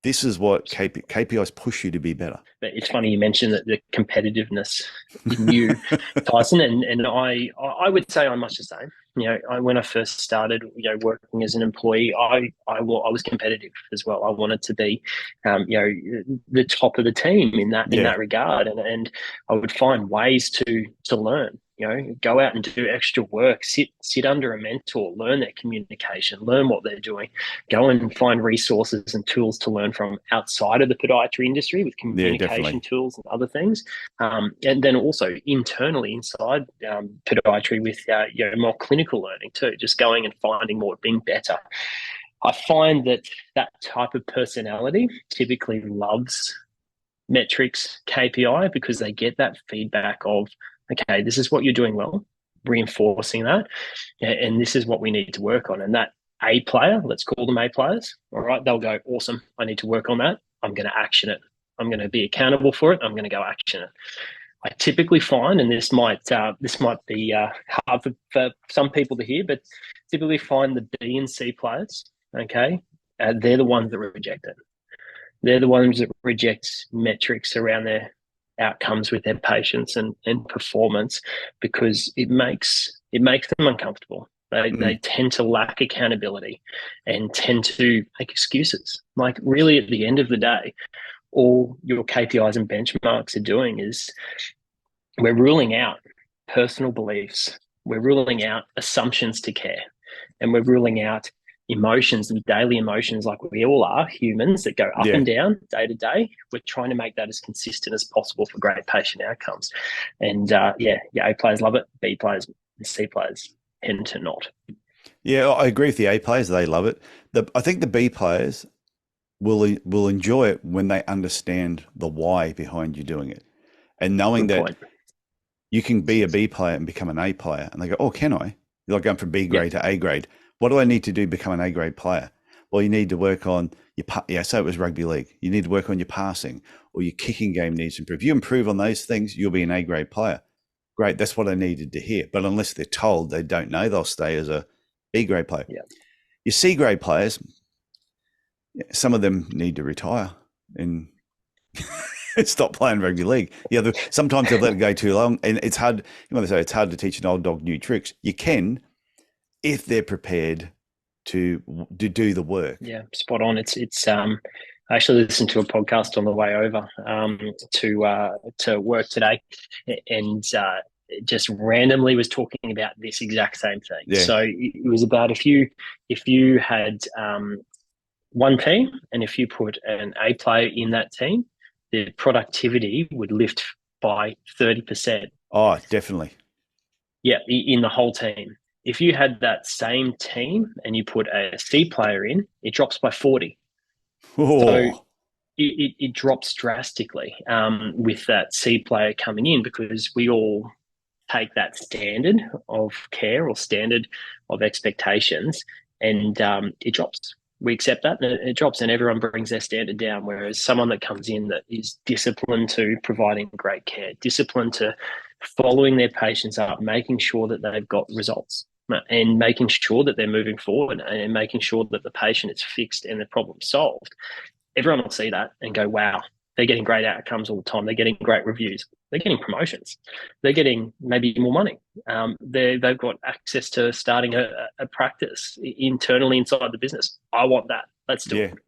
This is what KPIs push you to be better. But it's funny you mentioned that the competitiveness in you, Tyson, and I would say I'm much the same. When I first started, working as an employee, I was competitive as well. I wanted to be, the top of the team in Yeah, that regard, and I would find ways to learn. Go out and do extra work, sit under a mentor, learn their communication, learn what they're doing, go and find resources and tools to learn from outside of the podiatry industry with yeah, communication definitely. tools and other things. And then also internally inside podiatry with more clinical learning too, just going and finding more, being better. I find that type of personality typically loves metrics, KPI, because they get that feedback of, okay, this is what you're doing well, reinforcing that, and this is what we need to work on. And that A player, let's call them A players, all right, they'll go, awesome, I need to work on that. I'm going to action it. I'm going to be accountable for it. I'm going to go action it. I typically find, and this might be hard for some people to hear, but typically find the B and C players, okay, they're the ones that reject it. They're the ones that reject metrics around their outcomes with their patients and performance because it makes them uncomfortable. They Mm. tend to lack accountability and tend to make excuses. Like really at the end of the day, all your KPIs and benchmarks are doing is we're ruling out personal beliefs. We're ruling out assumptions to care, and we're ruling out emotions and daily emotions like we all are humans that go up Yeah. and down day to day. We're trying to make that as consistent as possible for great patient outcomes. And A players love it, B players and C players tend to not. Yeah, I agree with the A players. They love it. I think the B players will enjoy it when they understand the why behind you doing it, and knowing Good that point. you can be a B player and become an A player. And they go, "Oh, can I?" You're like going from B Yeah, grade to A grade. What do I need to do to become an A grade player? Well, you need to work on yeah. So it was rugby league. You need to work on your passing, or your kicking game needs to improve. You improve on those things, you'll be an A grade player. Great, that's what I needed to hear. But unless they're told, they don't know, they'll stay as a B grade player. yeah. Your C grade players, some of them need to retire and stop playing rugby league. Yeah, sometimes they've let it go too long, and it's hard. You want to say it's hard to teach an old dog new tricks. You can if they're prepared to do the work. Yeah, spot on. It's I actually listened to a podcast on the way over to work today, and it just randomly was talking about this exact same thing. Yeah, So it was about if you had one team and if you put an A player in that team, the productivity would lift by 30%. oh, definitely. Yeah, in the whole team. If you had that same team and you put a C player in, it drops by 40. So Oh, it drops drastically with that C player coming in because we all take that standard of care or standard of expectations and it drops. We accept that and it drops and everyone brings their standard down. Whereas someone that comes in that is disciplined to providing great care, disciplined to following their patients up, making sure that they've got results and making sure that they're moving forward and making sure that the patient is fixed and the problem solved, everyone will see that and go, wow, they're getting great outcomes all the time. They're getting great reviews. They're getting promotions. They're getting maybe more money. They've got access to starting a practice internally inside the business. I want that. Let's do yeah. it.